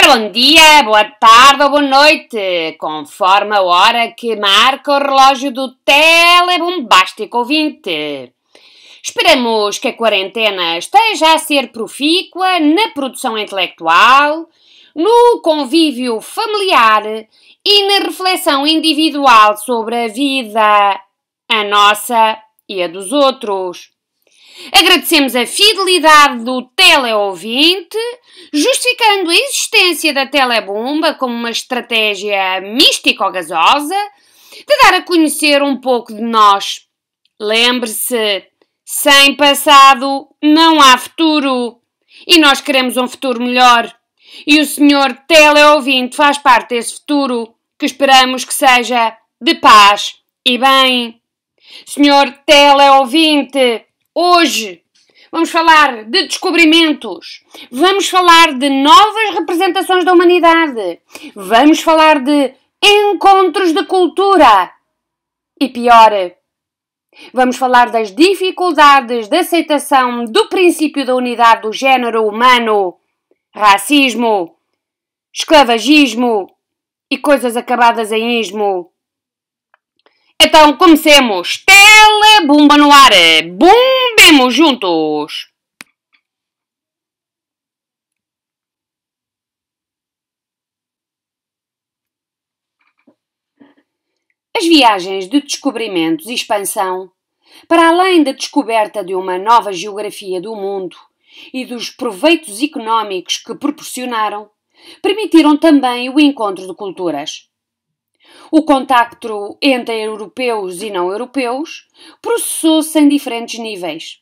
ora, bom dia, boa tarde ou boa noite, conforme a hora que marca o relógio do telebombástico ouvinte. Esperamos que a quarentena esteja a ser profícua na produção intelectual, no convívio familiar e na reflexão individual sobre a vida, a nossa e a dos outros. Agradecemos a fidelidade do teleouvinte, justificando a existência da telebomba como uma estratégia místico-gasosa de dar a conhecer um pouco de nós. Lembre-se, sem passado não há futuro. E nós queremos um futuro melhor. E o senhor teleouvinte faz parte desse futuro, que esperamos que seja de paz e bem. Senhor teleouvinte, hoje vamos falar de descobrimentos, vamos falar de novas representações da humanidade, vamos falar de encontros de cultura e pior, vamos falar das dificuldades de aceitação do princípio da unidade do género humano, racismo, esclavagismo e coisas acabadas em ismo. Então comecemos! Telebumba no ar! Bumbemos juntos! As viagens de descobrimentos e expansão, para além da descoberta de uma nova geografia do mundo e dos proveitos económicos que proporcionaram, permitiram também o encontro de culturas. O contacto entre europeus e não europeus processou-se em diferentes níveis,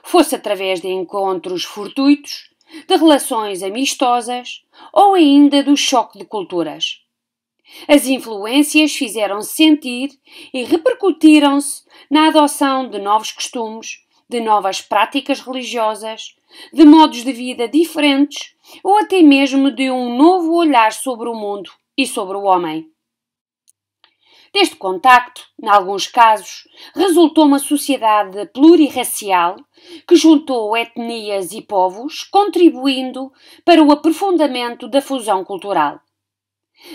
fosse através de encontros fortuitos, de relações amistosas ou ainda do choque de culturas. As influências fizeram-se sentir e repercutiram-se na adoção de novos costumes, de novas práticas religiosas, de modos de vida diferentes ou até mesmo de um novo olhar sobre o mundo e sobre o homem. Deste contacto, em alguns casos, resultou uma sociedade plurirracial que juntou etnias e povos, contribuindo para o aprofundamento da fusão cultural.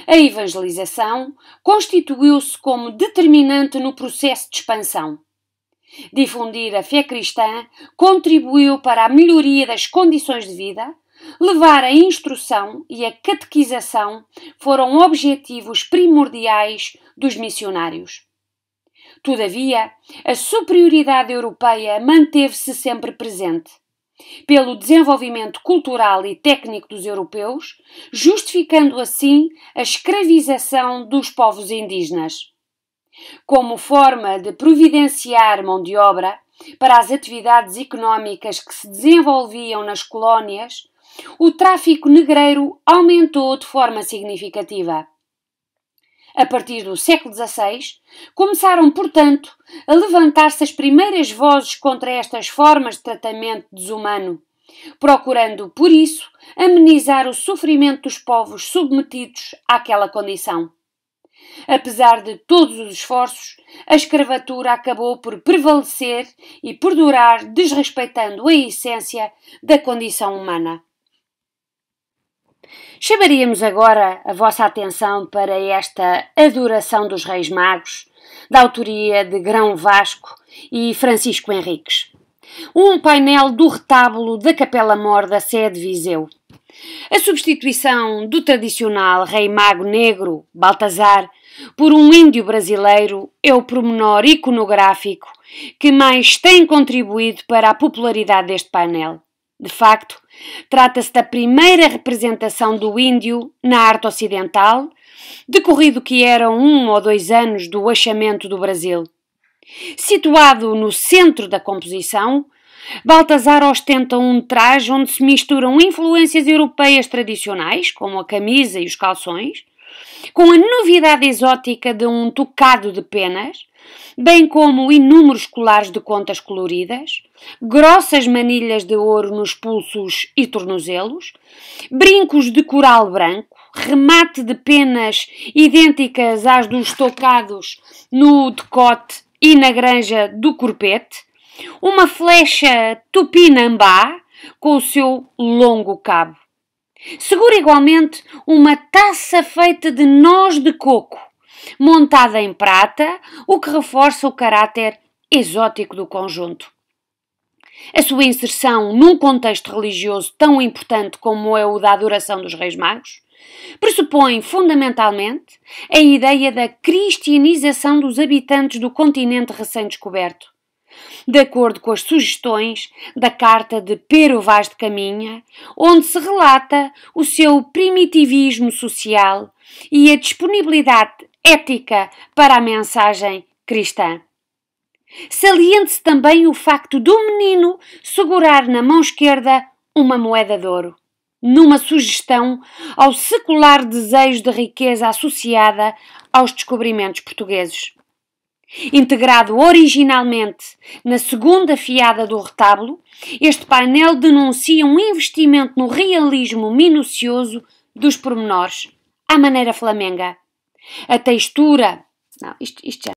A evangelização constituiu-se como determinante no processo de expansão. Difundir a fé cristã contribuiu para a melhoria das condições de vida. Levar a instrução e a catequização foram objetivos primordiais dos missionários. Todavia, a superioridade europeia manteve-se sempre presente, pelo desenvolvimento cultural e técnico dos europeus, justificando assim a escravização dos povos indígenas. Como forma de providenciar mão de obra para as atividades económicas que se desenvolviam nas colónias, o tráfico negreiro aumentou de forma significativa. A partir do século XVI, começaram, portanto, a levantar-se as primeiras vozes contra estas formas de tratamento desumano, procurando, por isso, amenizar o sofrimento dos povos submetidos àquela condição. Apesar de todos os esforços, a escravatura acabou por prevalecer e perdurar, desrespeitando a essência da condição humana. Chamaríamos agora a vossa atenção para esta Adoração dos Reis Magos, da autoria de Grão Vasco e Francisco Henriques. Um painel do retábulo da Capela Mor da Sé de Viseu. A substituição do tradicional Rei Mago Negro, Baltazar, por um índio brasileiro é o pormenor iconográfico que mais tem contribuído para a popularidade deste painel. De facto, trata-se da primeira representação do índio na arte ocidental, decorrido que eram 1 ou 2 anos do achamento do Brasil. Situado no centro da composição, Baltazar ostenta um traje onde se misturam influências europeias tradicionais, como a camisa e os calções, com a novidade exótica de um tocado de penas, bem como inúmeros colares de contas coloridas, grossas manilhas de ouro nos pulsos e tornozelos, brincos de coral branco, remate de penas idênticas às dos tocados no decote e na granja do corpete, uma flecha tupinambá com o seu longo cabo. Segura igualmente uma taça feita de noz de coco, montada em prata, o que reforça o caráter exótico do conjunto. A sua inserção num contexto religioso tão importante como é o da adoração dos Reis Magos pressupõe fundamentalmente a ideia da cristianização dos habitantes do continente recém-descoberto, de acordo com as sugestões da Carta de Pero Vaz de Caminha, onde se relata o seu primitivismo social e a disponibilidade ética para a mensagem cristã. Saliente-se também o facto do menino segurar na mão esquerda uma moeda de ouro, numa sugestão ao secular desejo de riqueza associada aos descobrimentos portugueses. Integrado originalmente na segunda fiada do retábulo, este painel denuncia um investimento no realismo minucioso dos pormenores, à maneira flamenga. A textura... Isto já...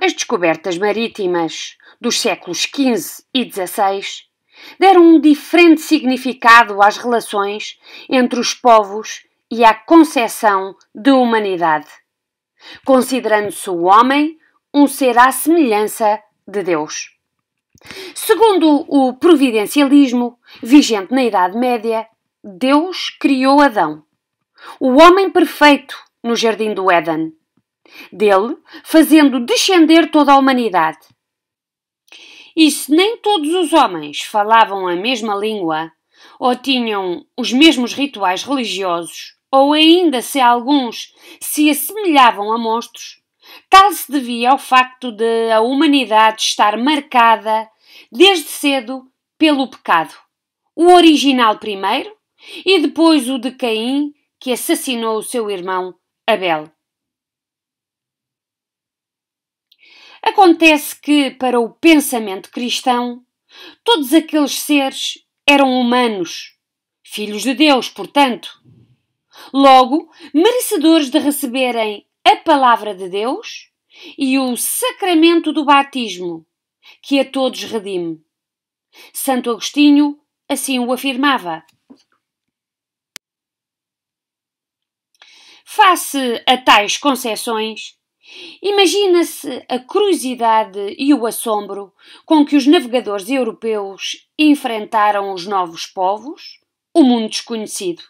As descobertas marítimas dos séculos XV e XVI deram um diferente significado às relações entre os povos e à concepção de humanidade, considerando-se o homem um ser à semelhança de Deus. Segundo o providencialismo vigente na Idade Média, Deus criou Adão, o homem perfeito no Jardim do Éden, dele fazendo descender toda a humanidade. E se nem todos os homens falavam a mesma língua, ou tinham os mesmos rituais religiosos, ou ainda se alguns se assemelhavam a monstros, tal se devia ao facto de a humanidade estar marcada desde cedo pelo pecado, o original primeiro e depois o de Caim, que assassinou o seu irmão Abel. Acontece que, para o pensamento cristão, todos aqueles seres eram humanos, filhos de Deus, portanto. Logo, merecedores de receberem a palavra de Deus e o sacramento do batismo, que a todos redime. Santo Agostinho assim o afirmava. Face a tais concepções, imagina-se a curiosidade e o assombro com que os navegadores europeus enfrentaram os novos povos, o mundo desconhecido.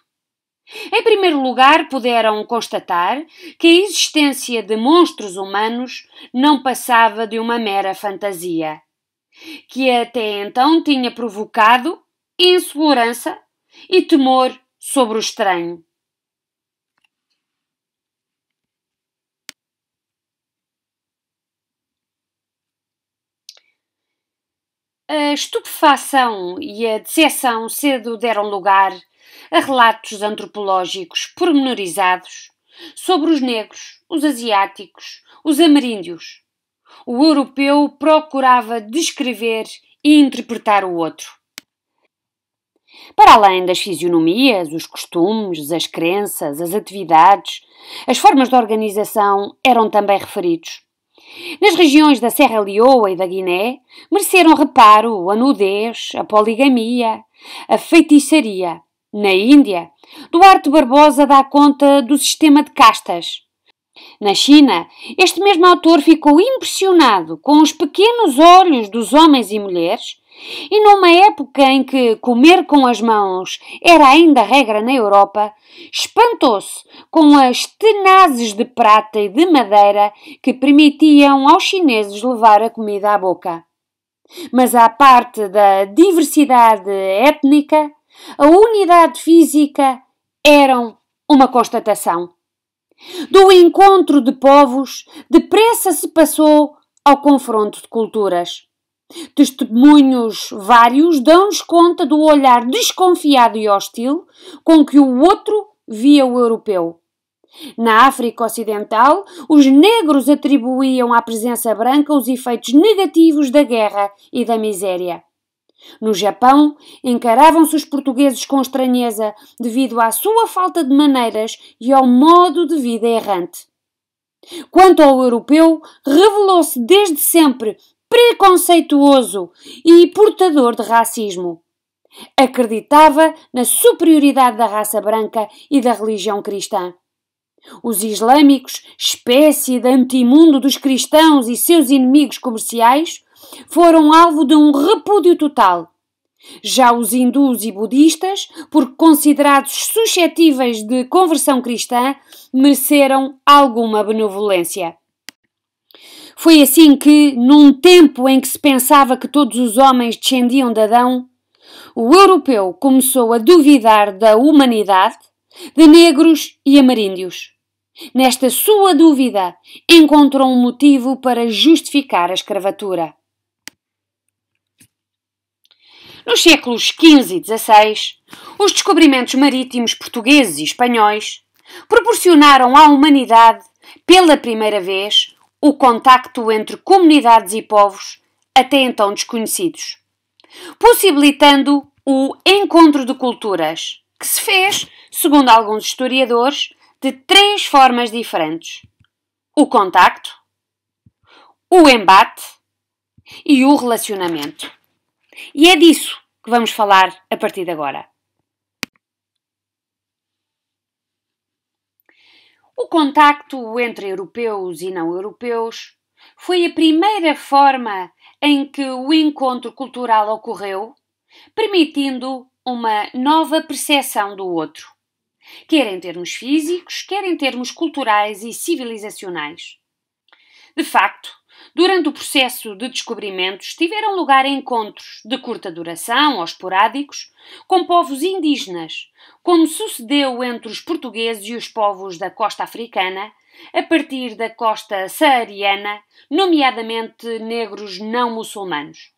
Em primeiro lugar, puderam constatar que a existência de monstros humanos não passava de uma mera fantasia, que até então tinha provocado insegurança e temor sobre o estranho. A estupefação e a decepção cedo deram lugar a relatos antropológicos pormenorizados sobre os negros, os asiáticos, os ameríndios. O europeu procurava descrever e interpretar o outro. Para além das fisionomias, os costumes, as crenças, as atividades, as formas de organização eram também referidos. Nas regiões da Serra Leoa e da Guiné, mereceram reparo a nudez, a poligamia, a feitiçaria. Na Índia, Duarte Barbosa dá conta do sistema de castas. Na China, este mesmo autor ficou impressionado com os pequenos olhos dos homens e mulheres, e numa época em que comer com as mãos era ainda regra na Europa, espantou-se com as tenazes de prata e de madeira que permitiam aos chineses levar a comida à boca. Mas à parte da diversidade étnica, a unidade física eram uma constatação. Do encontro de povos, depressa se passou ao confronto de culturas. Testemunhos vários dão-nos conta do olhar desconfiado e hostil com que o outro via o europeu. Na África Ocidental, os negros atribuíam à presença branca os efeitos negativos da guerra e da miséria. No Japão, encaravam-se os portugueses com estranheza devido à sua falta de maneiras e ao modo de vida errante. Quanto ao europeu, revelou-se desde sempre preconceituoso e portador de racismo. Acreditava na superioridade da raça branca e da religião cristã. Os islâmicos, espécie de antimundo dos cristãos e seus inimigos comerciais, foram alvo de um repúdio total. Já os hindus e budistas, por considerados suscetíveis de conversão cristã, mereceram alguma benevolência. Foi assim que, num tempo em que se pensava que todos os homens descendiam de Adão, o europeu começou a duvidar da humanidade, de negros e ameríndios. Nesta sua dúvida, encontrou um motivo para justificar a escravatura. Nos séculos XV e XVI, os descobrimentos marítimos portugueses e espanhóis proporcionaram à humanidade, pela primeira vez, o contacto entre comunidades e povos até então desconhecidos, possibilitando o encontro de culturas, que se fez, segundo alguns historiadores, de 3 formas diferentes: o contacto, o embate e o relacionamento. E é disso que vamos falar a partir de agora. O contacto entre europeus e não europeus foi a primeira forma em que o encontro cultural ocorreu, permitindo uma nova percepção do outro, quer em termos físicos, quer em termos culturais e civilizacionais. De facto, durante o processo de descobrimentos tiveram lugar encontros de curta duração ou esporádicos com povos indígenas, como sucedeu entre os portugueses e os povos da costa africana, a partir da costa saariana, nomeadamente negros não muçulmanos.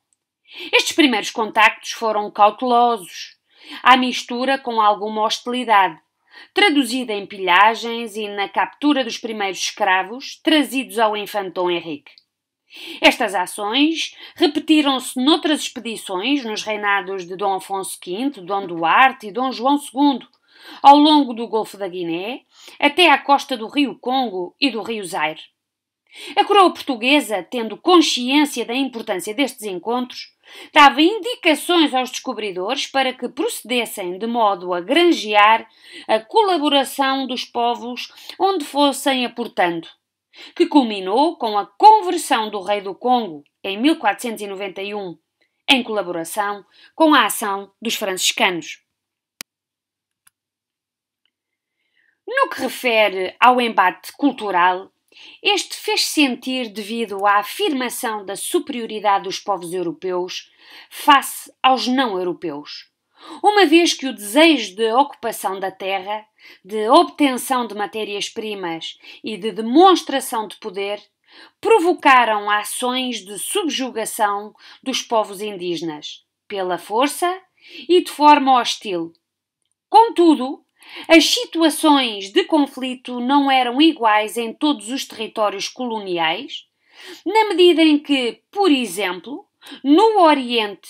Estes primeiros contactos foram cautelosos, à mistura com alguma hostilidade, traduzida em pilhagens e na captura dos primeiros escravos trazidos ao infante Dom Henrique. Estas ações repetiram-se noutras expedições nos reinados de Dom Afonso V, Dom Duarte e Dom João II, ao longo do Golfo da Guiné, até à costa do rio Congo e do rio Zaire. A coroa portuguesa, tendo consciência da importância destes encontros, dava indicações aos descobridores para que procedessem de modo a granjear a colaboração dos povos onde fossem aportando, que culminou com a conversão do rei do Congo em 1491, em colaboração com a ação dos franciscanos. No que refere ao embate cultural, este fez-se sentir devido à afirmação da superioridade dos povos europeus face aos não-europeus, uma vez que o desejo de ocupação da terra, de obtenção de matérias-primas e de demonstração de poder provocaram ações de subjugação dos povos indígenas, pela força e de forma hostil. Contudo, as situações de conflito não eram iguais em todos os territórios coloniais, na medida em que, por exemplo, no Oriente,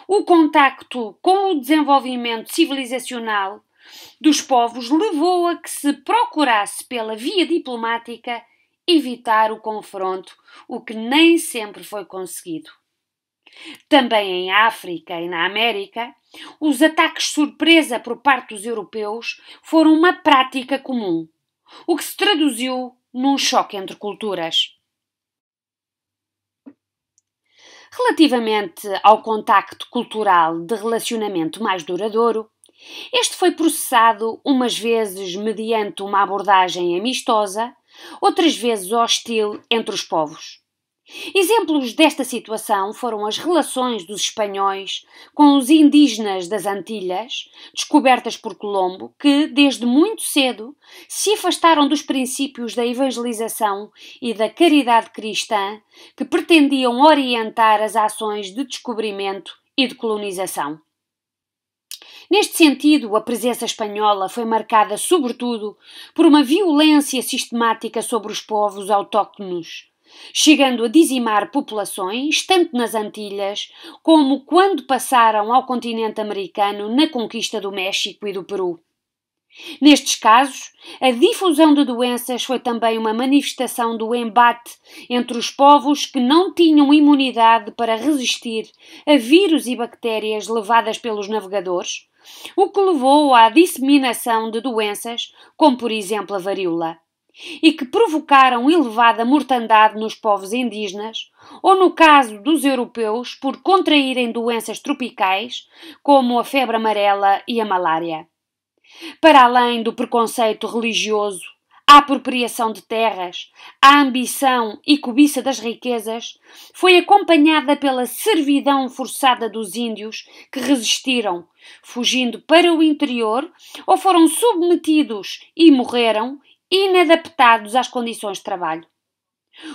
o contacto com o desenvolvimento civilizacional dos povos levou a que se procurasse, pela via diplomática, evitar o confronto, o que nem sempre foi conseguido. Também em África e na América, os ataques surpresa por parte dos europeus foram uma prática comum, o que se traduziu num choque entre culturas. Relativamente ao contacto cultural de relacionamento mais duradouro, este foi processado umas vezes mediante uma abordagem amistosa, outras vezes hostil entre os povos. Exemplos desta situação foram as relações dos espanhóis com os indígenas das Antilhas, descobertas por Colombo, que, desde muito cedo, se afastaram dos princípios da evangelização e da caridade cristã que pretendiam orientar as ações de descobrimento e de colonização. Neste sentido, a presença espanhola foi marcada sobretudo por uma violência sistemática sobre os povos autóctonos, chegando a dizimar populações, tanto nas Antilhas como quando passaram ao continente americano na conquista do México e do Peru. Nestes casos, a difusão de doenças foi também uma manifestação do embate entre os povos que não tinham imunidade para resistir a vírus e bactérias levadas pelos navegadores, o que levou à disseminação de doenças, como por exemplo a varíola, e que provocaram elevada mortandade nos povos indígenas, ou no caso dos europeus, por contraírem doenças tropicais, como a febre amarela e a malária. Para além do preconceito religioso, a apropriação de terras, a ambição e cobiça das riquezas, foi acompanhada pela servidão forçada dos índios que resistiram, fugindo para o interior ou foram submetidos e morreram, inadaptados às condições de trabalho.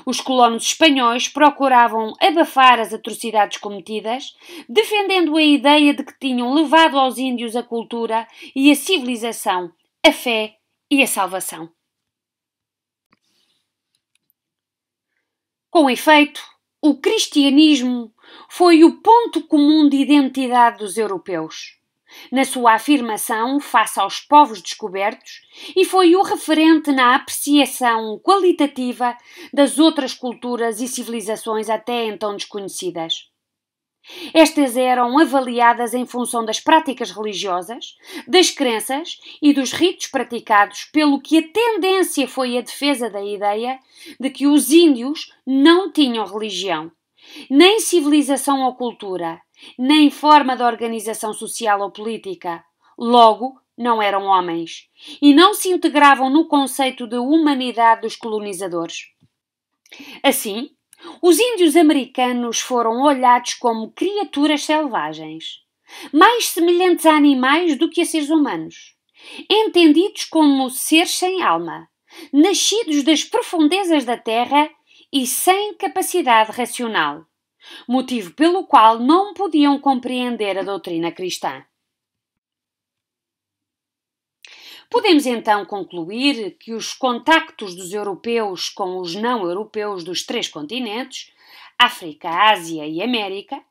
Os colonos espanhóis procuravam abafar as atrocidades cometidas, defendendo a ideia de que tinham levado aos índios a cultura e a civilização, a fé e a salvação. Com efeito, o cristianismo foi o ponto comum de identidade dos europeus, na sua afirmação face aos povos descobertos, e foi o referente na apreciação qualitativa das outras culturas e civilizações até então desconhecidas. Estas eram avaliadas em função das práticas religiosas, das crenças e dos ritos praticados, pelo que a tendência foi a defesa da ideia de que os índios não tinham religião, nem civilização ou cultura, nem forma de organização social ou política. Logo, não eram homens e não se integravam no conceito de humanidade dos colonizadores. Assim, os índios americanos foram olhados como criaturas selvagens, mais semelhantes a animais do que a seres humanos, entendidos como seres sem alma, nascidos das profundezas da terra e sem capacidade racional, motivo pelo qual não podiam compreender a doutrina cristã. Podemos então concluir que os contactos dos europeus com os não-europeus dos três continentes, África, Ásia e América,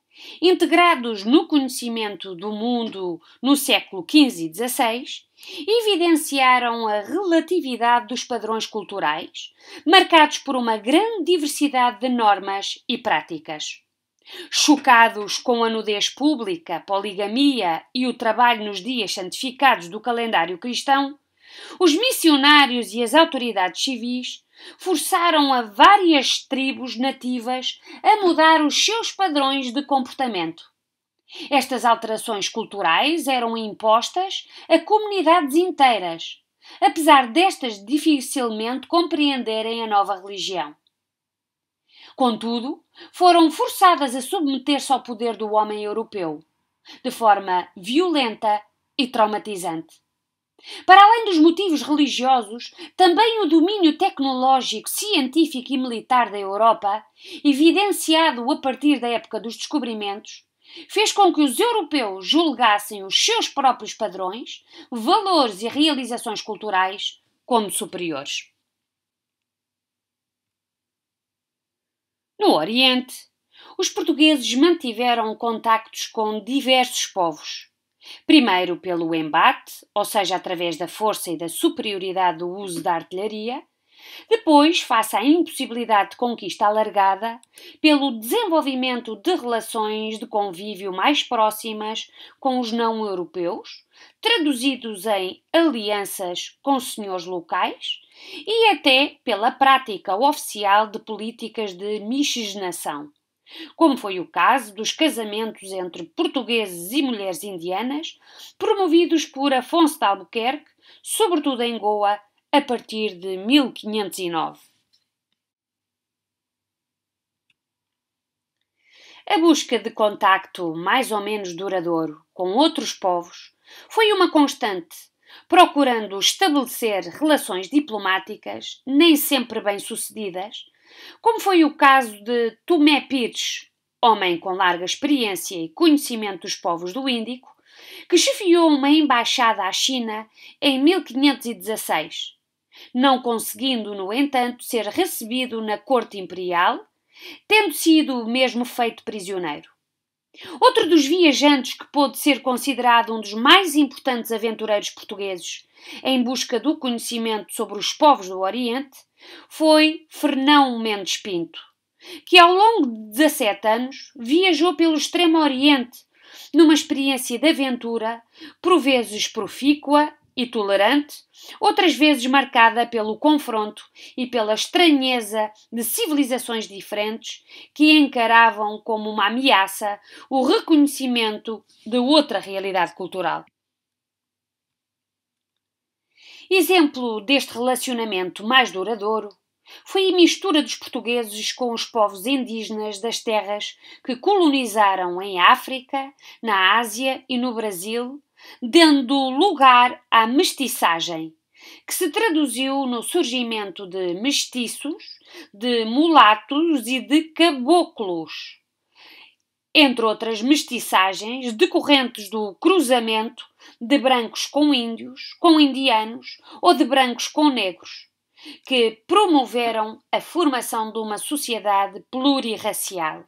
integrados no conhecimento do mundo no século XV e XVI, evidenciaram a relatividade dos padrões culturais, marcados por uma grande diversidade de normas e práticas. Chocados com a nudez pública, poligamia e o trabalho nos dias santificados do calendário cristão, os missionários e as autoridades civis forçaram a várias tribos nativas a mudar os seus padrões de comportamento. Estas alterações culturais eram impostas a comunidades inteiras, apesar destas dificilmente compreenderem a nova religião. Contudo, foram forçadas a submeter-se ao poder do homem europeu, de forma violenta e traumatizante. Para além dos motivos religiosos, também o domínio tecnológico, científico e militar da Europa, evidenciado a partir da época dos descobrimentos, fez com que os europeus julgassem os seus próprios padrões, valores e realizações culturais como superiores. No Oriente, os portugueses mantiveram contactos com diversos povos. Primeiro pelo embate, ou seja, através da força e da superioridade do uso da artilharia. Depois, face à impossibilidade de conquista alargada, pelo desenvolvimento de relações de convívio mais próximas com os não-europeus, traduzidos em alianças com senhores locais, e até pela prática oficial de políticas de miscigenação, como foi o caso dos casamentos entre portugueses e mulheres indianas, promovidos por Afonso de Albuquerque, sobretudo em Goa, a partir de 1509. A busca de contacto mais ou menos duradouro com outros povos foi uma constante, procurando estabelecer relações diplomáticas, nem sempre bem-sucedidas, como foi o caso de Tomé Pires, homem com larga experiência e conhecimento dos povos do Índico, que chefiou uma embaixada à China em 1516, não conseguindo, no entanto, ser recebido na corte imperial, tendo sido mesmo feito prisioneiro. Outro dos viajantes que pôde ser considerado um dos mais importantes aventureiros portugueses em busca do conhecimento sobre os povos do Oriente foi Fernão Mendes Pinto, que ao longo de 17 anos viajou pelo Extremo Oriente numa experiência de aventura, por vezes profícua e tolerante, outras vezes marcada pelo confronto e pela estranheza de civilizações diferentes que encaravam como uma ameaça o reconhecimento de outra realidade cultural. Exemplo deste relacionamento mais duradouro foi a mistura dos portugueses com os povos indígenas das terras que colonizaram em África, na Ásia e no Brasil, dando lugar à mestiçagem, que se traduziu no surgimento de mestiços, de mulatos e de caboclos, entre outras mestiçagens decorrentes do cruzamento de brancos com índios, com indianos ou de brancos com negros, que promoveram a formação de uma sociedade plurirracial.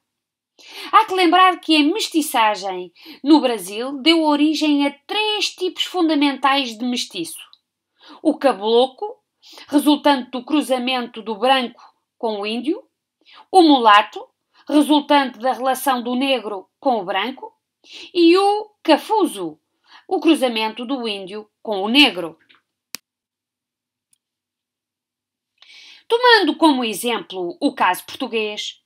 Há que lembrar que a mestiçagem no Brasil deu origem a 3 tipos fundamentais de mestiço. O caboclo, resultante do cruzamento do branco com o índio, o mulato, resultante da relação do negro com o branco, e o cafuso, o cruzamento do índio com o negro. Tomando como exemplo o caso português,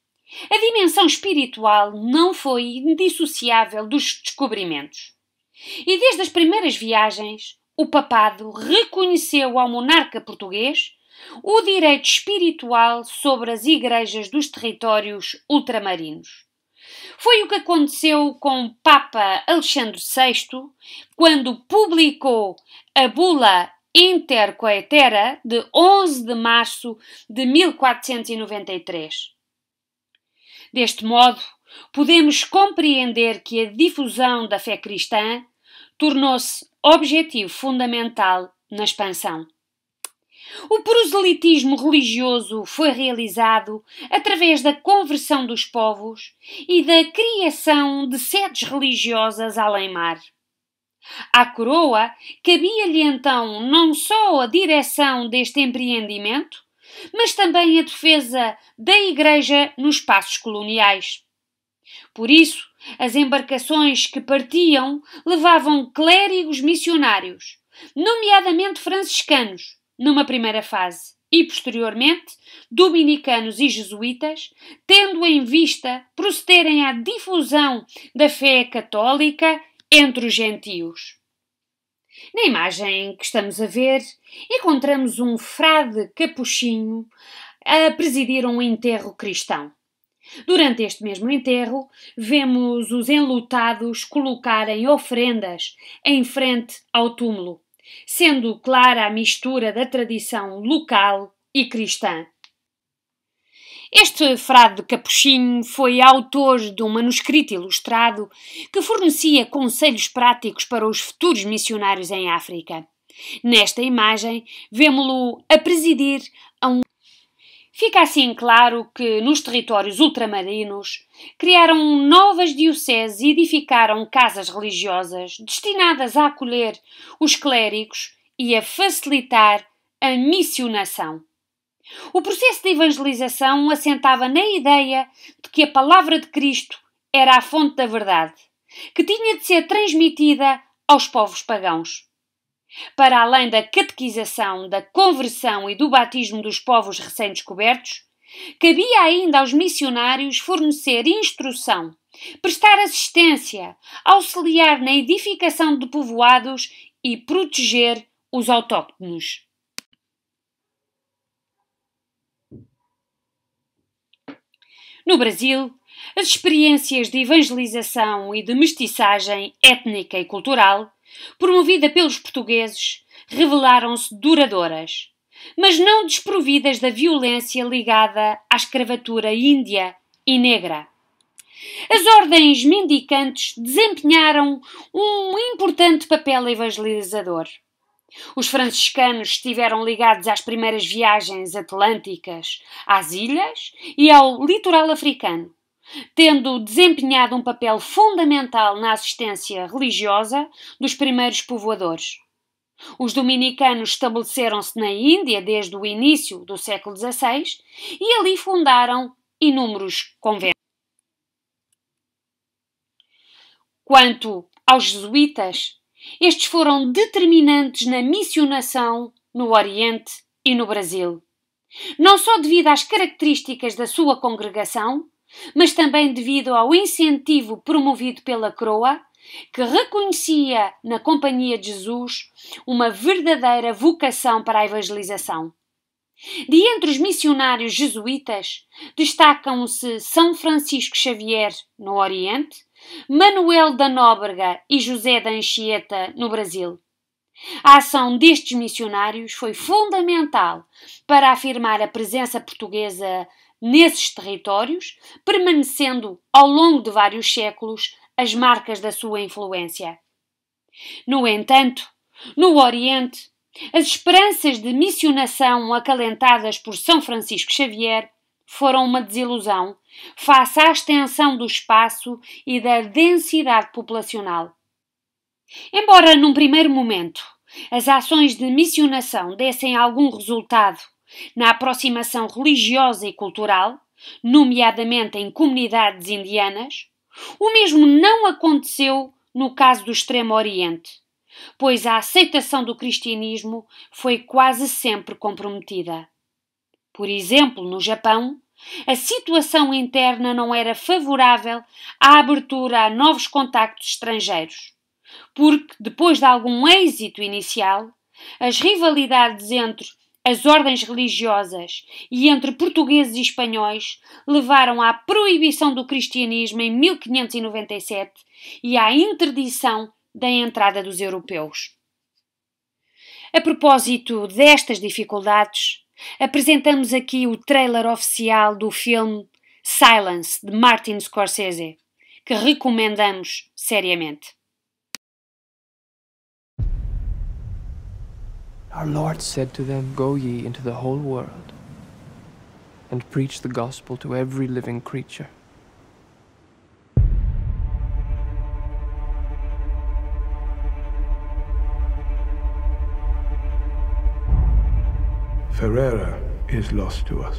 a dimensão espiritual não foi indissociável dos descobrimentos. E desde as primeiras viagens, o papado reconheceu ao monarca português o direito espiritual sobre as igrejas dos territórios ultramarinos. Foi o que aconteceu com Papa Alexandre VI quando publicou a bula Inter Coetera de 11 de março de 1493. Deste modo, podemos compreender que a difusão da fé cristã tornou-se objetivo fundamental na expansão. O proselitismo religioso foi realizado através da conversão dos povos e da criação de sedes religiosas além-mar. À coroa cabia-lhe então não só a direção deste empreendimento, mas também a defesa da Igreja nos espaços coloniais. Por isso, as embarcações que partiam levavam clérigos missionários, nomeadamente franciscanos, numa primeira fase, e posteriormente dominicanos e jesuítas, tendo em vista procederem à difusão da fé católica entre os gentios. Na imagem que estamos a ver, encontramos um frade capuchinho a presidir um enterro cristão. Durante este mesmo enterro, vemos os enlutados colocarem ofrendas em frente ao túmulo, sendo clara a mistura da tradição local e cristã. Este frade capuchinho foi autor de um manuscrito ilustrado que fornecia conselhos práticos para os futuros missionários em África. Nesta imagem, vemo-lo a presidir a um... Fica assim claro que nos territórios ultramarinos criaram novas dioceses e edificaram casas religiosas destinadas a acolher os clérigos e a facilitar a missionação. O processo de evangelização assentava na ideia de que a palavra de Cristo era a fonte da verdade, que tinha de ser transmitida aos povos pagãos. Para além da catequização, da conversão e do batismo dos povos recém-descobertos, cabia ainda aos missionários fornecer instrução, prestar assistência, auxiliar na edificação de povoados e proteger os autóctonos. No Brasil, as experiências de evangelização e de mestiçagem étnica e cultural, promovida pelos portugueses, revelaram-se duradouras, mas não desprovidas da violência ligada à escravatura índia e negra. As ordens mendicantes desempenharam um importante papel evangelizador. Os franciscanos estiveram ligados às primeiras viagens atlânticas, às ilhas e ao litoral africano, tendo desempenhado um papel fundamental na assistência religiosa dos primeiros povoadores. Os dominicanos estabeleceram-se na Índia desde o início do século XVI e ali fundaram inúmeros conventos. Quanto aos jesuítas, estes foram determinantes na missionação no Oriente e no Brasil, não só devido às características da sua congregação, mas também devido ao incentivo promovido pela coroa, que reconhecia na Companhia de Jesus uma verdadeira vocação para a evangelização. De entre os missionários jesuítas, destacam-se São Francisco Xavier, no Oriente, Manuel da Nóbrega e José da Anchieta, no Brasil. A ação destes missionários foi fundamental para afirmar a presença portuguesa nesses territórios, permanecendo ao longo de vários séculos as marcas da sua influência. No entanto, no Oriente, as esperanças de missionação acalentadas por São Francisco Xavier foram uma desilusão face à extensão do espaço e da densidade populacional. Embora, num primeiro momento, as ações de missionação dessem algum resultado na aproximação religiosa e cultural, nomeadamente em comunidades indianas, o mesmo não aconteceu no caso do Extremo Oriente, pois a aceitação do cristianismo foi quase sempre comprometida. Por exemplo, no Japão, a situação interna não era favorável à abertura a novos contactos estrangeiros, porque, depois de algum êxito inicial, as rivalidades entre as ordens religiosas e entre portugueses e espanhóis levaram à proibição do cristianismo em 1597 e à interdição da entrada dos europeus. A propósito destas dificuldades, apresentamos aqui o trailer oficial do filme Silence, de Martin Scorsese, que recomendamos seriamente. Our Lord said to them, "Go ye into the whole world and preach the gospel to every living creature." Ferreira is lost to us.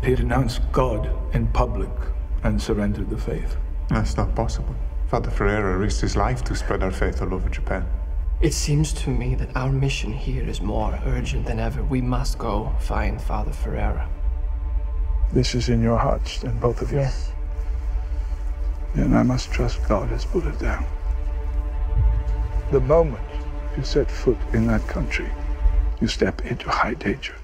He renounced God in public and surrendered the faith. That's not possible. Father Ferreira risked his life to spread our faith all over Japan. It seems to me that our mission here is more urgent than ever. We must go find Father Ferreira. This is in your hearts, then, both of you? Yes. Then I must trust God has put it down. The moment you set foot in that country, you step into high danger.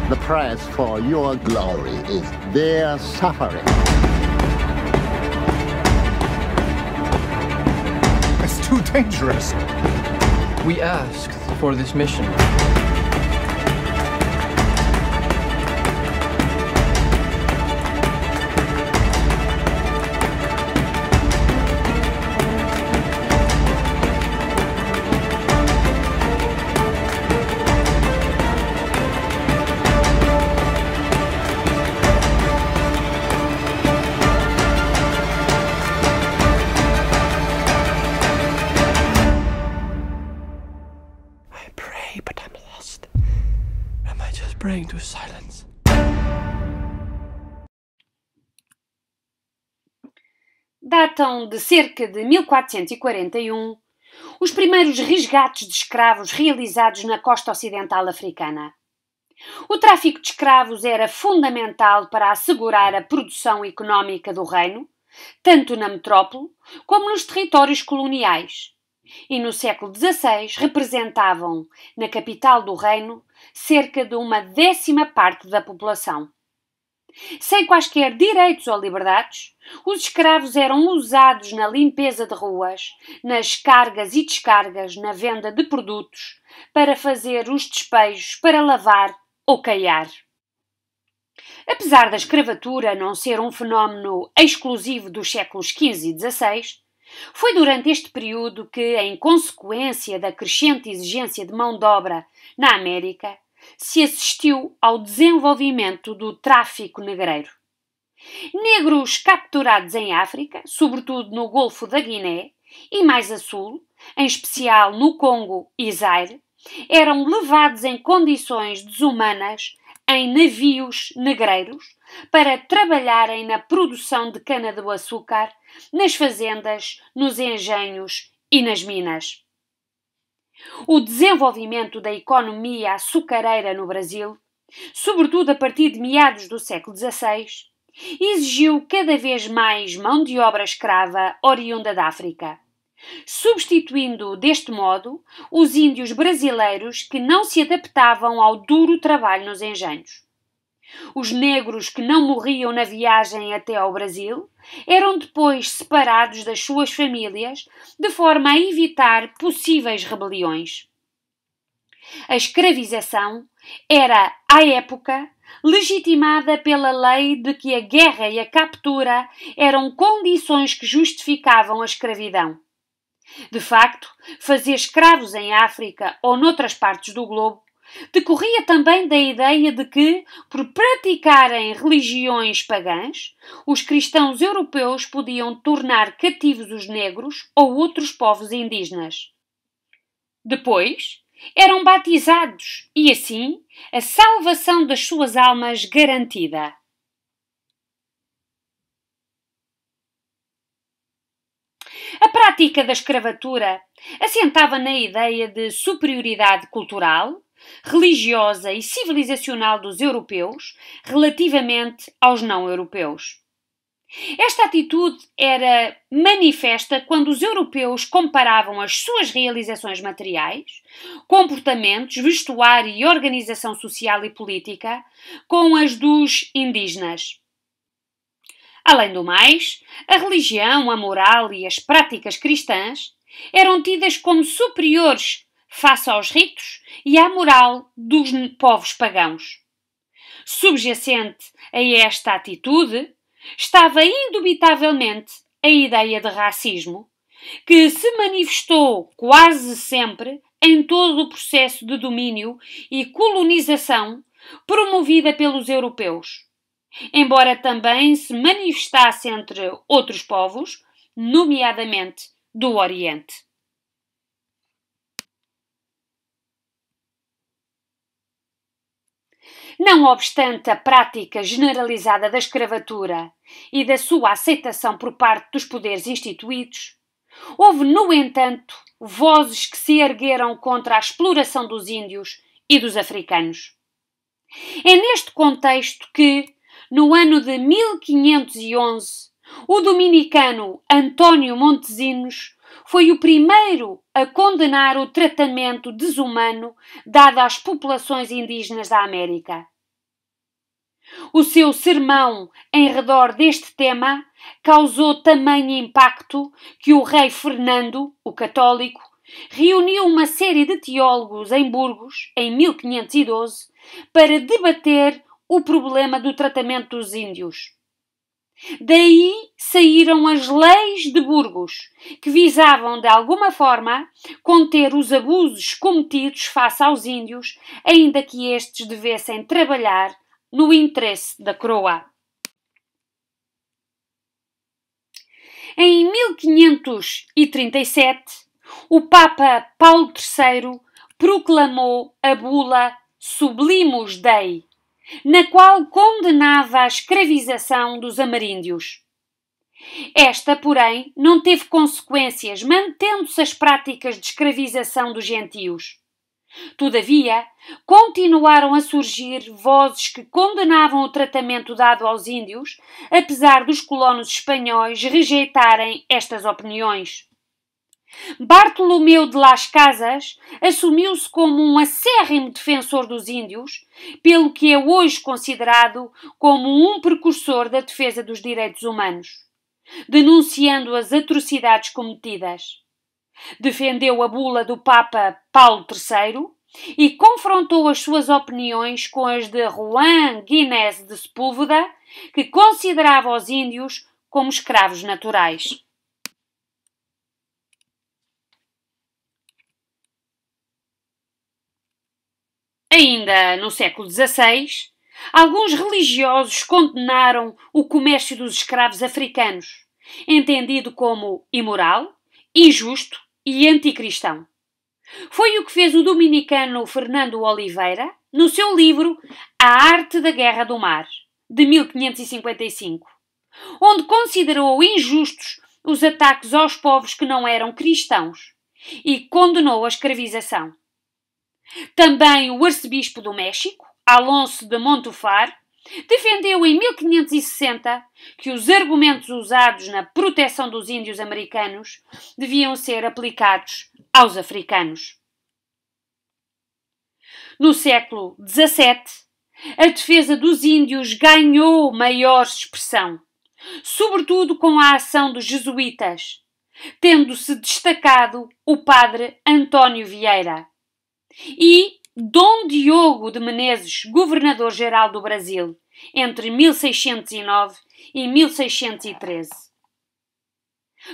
The price for your glory is their suffering. It's too dangerous. We asked for this mission. But I'm lost. Am I just praying to silence? Datam de cerca de 1441 os primeiros resgates de escravos realizados na costa ocidental africana. O tráfico de escravos era fundamental para assegurar a produção económica do reino, tanto na metrópole como nos territórios coloniais, e no século XVI representavam, na capital do reino, cerca de 1/10 parte da população. Sem quaisquer direitos ou liberdades, os escravos eram usados na limpeza de ruas, nas cargas e descargas, na venda de produtos, para fazer os despejos, para lavar ou caiar. Apesar da escravatura não ser um fenómeno exclusivo dos séculos XV e XVI, foi durante este período que, em consequência da crescente exigência de mão de obra na América, se assistiu ao desenvolvimento do tráfico negreiro. Negros capturados em África, sobretudo no Golfo da Guiné e mais a sul, em especial no Congo e Zaire, eram levados em condições desumanas em navios negreiros para trabalharem na produção de cana-de-açúcar, nas fazendas, nos engenhos e nas minas. O desenvolvimento da economia açucareira no Brasil, sobretudo a partir de meados do século XVI, exigiu cada vez mais mão de obra escrava oriunda da África, substituindo, deste modo, os índios brasileiros que não se adaptavam ao duro trabalho nos engenhos. Os negros que não morriam na viagem até ao Brasil eram depois separados das suas famílias, de forma a evitar possíveis rebeliões. A escravização era, à época, legitimada pela lei de que a guerra e a captura eram condições que justificavam a escravidão. De facto, fazer escravos em África ou noutras partes do globo decorria também da ideia de que, por praticarem religiões pagãs, os cristãos europeus podiam tornar cativos os negros ou outros povos indígenas. Depois, eram batizados e, assim, a salvação das suas almas garantida. A prática da escravatura assentava na ideia de superioridade cultural, religiosa e civilizacional dos europeus relativamente aos não-europeus. Esta atitude era manifesta quando os europeus comparavam as suas realizações materiais, comportamentos, vestuário e organização social e política com as dos indígenas. Além do mais, a religião, a moral e as práticas cristãs eram tidas como superiores face aos ritos e à moral dos povos pagãos. Subjacente a esta atitude estava indubitavelmente a ideia de racismo, que se manifestou quase sempre em todo o processo de domínio e colonização promovida pelos europeus, embora também se manifestasse entre outros povos, nomeadamente do Oriente. Não obstante a prática generalizada da escravatura e da sua aceitação por parte dos poderes instituídos, houve, no entanto, vozes que se ergueram contra a exploração dos índios e dos africanos. É neste contexto que, no ano de 1511, o dominicano Antônio Montesinos foi o primeiro a condenar o tratamento desumano dado às populações indígenas da América. O seu sermão em redor deste tema causou tamanho impacto que o rei Fernando, o católico, reuniu uma série de teólogos em Burgos, em 1512, para debater o problema do tratamento dos índios. Daí saíram as leis de Burgos, que visavam, de alguma forma, conter os abusos cometidos face aos índios, ainda que estes devessem trabalhar no interesse da coroa. Em 1537, o Papa Paulo III proclamou a bula Sublimus Dei, na qual condenava a escravização dos ameríndios. Esta, porém, não teve consequências, mantendo-se as práticas de escravização dos gentios. Todavia, continuaram a surgir vozes que condenavam o tratamento dado aos índios, apesar dos colonos espanhóis rejeitarem estas opiniões. Bartolomeu de Las Casas assumiu-se como um acérrimo defensor dos índios, pelo que é hoje considerado como um precursor da defesa dos direitos humanos, denunciando as atrocidades cometidas. Defendeu a bula do Papa Paulo III e confrontou as suas opiniões com as de Juan Guinés de Sepúlveda, que considerava os índios como escravos naturais. Ainda no século XVI, alguns religiosos condenaram o comércio dos escravos africanos, entendido como imoral, injusto e anticristão. Foi o que fez o dominicano Fernando Oliveira no seu livro A Arte da Guerra do Mar, de 1555, onde considerou injustos os ataques aos povos que não eram cristãos e condenou a escravização. Também o arcebispo do México, Alonso de Montúfar, defendeu em 1560 que os argumentos usados na proteção dos índios americanos deviam ser aplicados aos africanos. No século XVII, a defesa dos índios ganhou maior expressão, sobretudo com a ação dos jesuítas, tendo-se destacado o padre António Vieira e Dom Diogo de Menezes, governador-geral do Brasil, entre 1609 e 1613.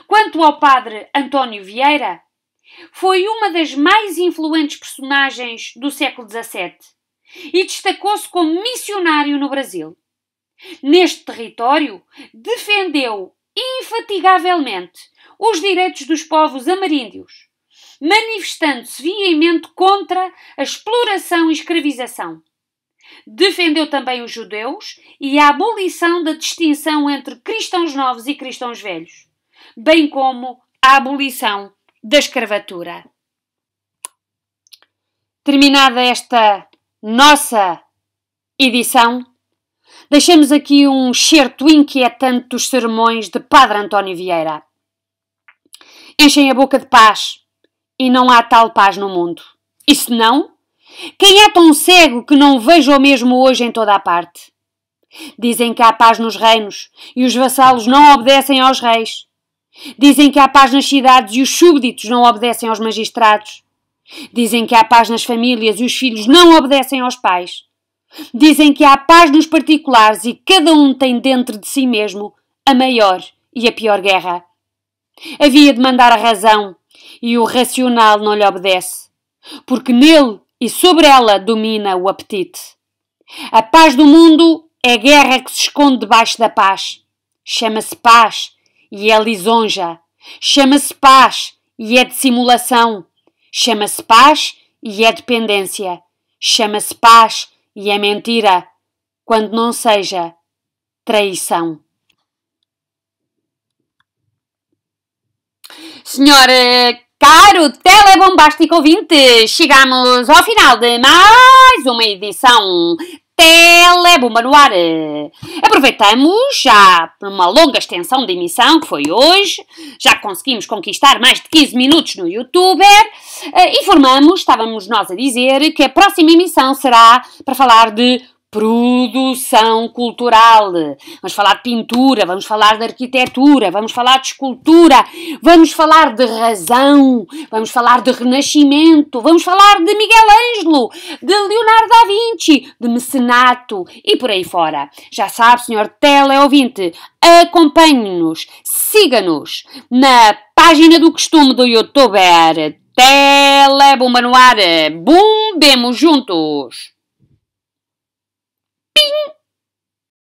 Quanto ao padre António Vieira, foi uma das mais influentes personagens do século XVII e destacou-se como missionário no Brasil. Neste território, defendeu infatigavelmente os direitos dos povos ameríndios, manifestando-se veemente contra a exploração e escravização. Defendeu também os judeus e a abolição da distinção entre cristãos novos e cristãos velhos, bem como a abolição da escravatura. Terminada esta nossa edição, deixamos aqui um excerto inquietante dos sermões de Padre António Vieira. Enchem a boca de paz, e não há tal paz no mundo. E se não, quem é tão cego que não veja o mesmo hoje em toda a parte? Dizem que há paz nos reinos e os vassalos não obedecem aos reis. Dizem que há paz nas cidades e os súbditos não obedecem aos magistrados. Dizem que há paz nas famílias e os filhos não obedecem aos pais. Dizem que há paz nos particulares e cada um tem dentro de si mesmo a maior e a pior guerra. Havia de mandar a razão e o racional não lhe obedece, porque nele e sobre ela domina o apetite. A paz do mundo é guerra que se esconde debaixo da paz. Chama-se paz e é lisonja. Chama-se paz e é dissimulação. Chama-se paz e é dependência. Chama-se paz e é mentira, quando não seja traição. Senhor caro telebombástico ouvinte, chegamos ao final de mais uma edição Telebomba no Ar. Aproveitamos já por uma longa extensão de emissão que foi hoje, já conseguimos conquistar mais de 15 minutos no YouTuber. Informamos, estávamos nós a dizer, que a próxima emissão será para falar de produção cultural. Vamos falar de pintura, vamos falar de arquitetura, vamos falar de escultura, vamos falar de razão, vamos falar de renascimento, vamos falar de Miguel Ângelo, de Leonardo da Vinci, de mecenato e por aí fora. Já sabe, senhor teleouvinte, acompanhe-nos, siga-nos na página do costume do YouTuber Telebomba no Ar. Bombemos juntos!